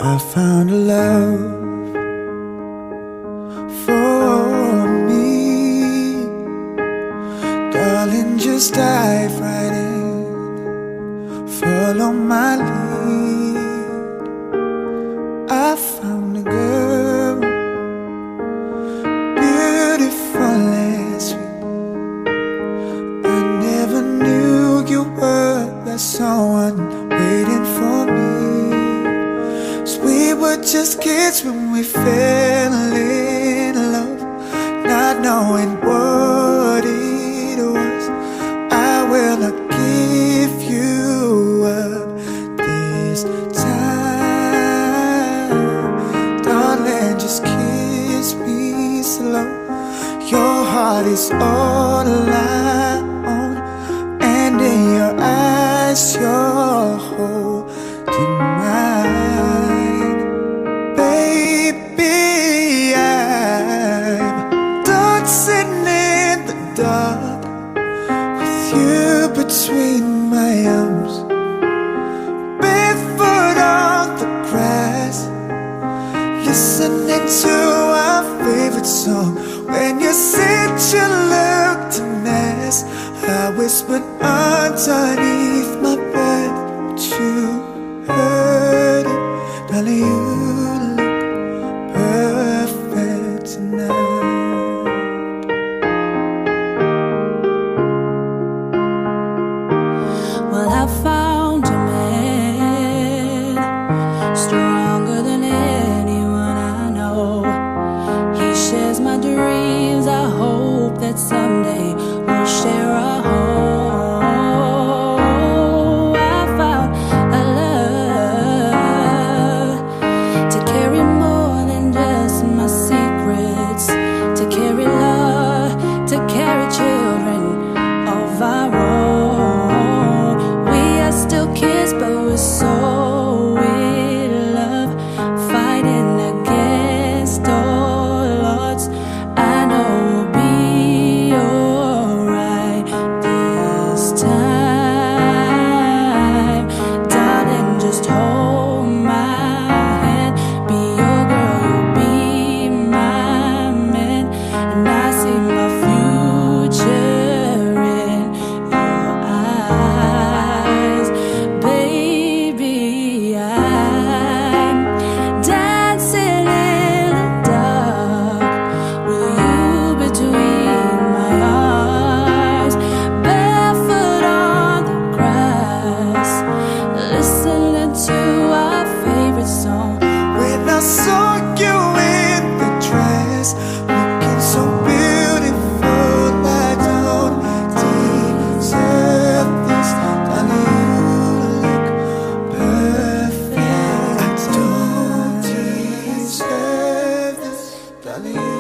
I found a love for me. Darling, just dive right in, follow my lead. I found a girl, beautiful and sweet. I never knew you were that someone waiting for me. We were just kids when we fell in love, not knowing what it was. I will not give you up this time. Darling, just kiss me slow. Your heart is all I own, and in your eyes you're holding mine. Sitting in the dark with you between my arms, barefoot on the grass, listening to our favorite song. When you said you looked a mess, I whispered underneath my breath, but you heard it. Darling, you look perfect tonight. Well, I found a man stronger than anyone I know. He shares my dreams. I hope that someday we'll share a home. I found a love to carry more than just my secrets, to carry love, to carry children of our own. Still kids, but we're so in love, fighting against all odds. I know we'll be alright this time. Darling, just hold my hand, be your girl, you'll be my man, and I see my future in your eyes. Baby, I'm dancing in the dark with you between my arms, barefoot on the grass, listening to our favorite song. When I saw you in the dress, looking so beautiful, I don't deserve this. Darling, you look perfect. I don't deserve this. Darling,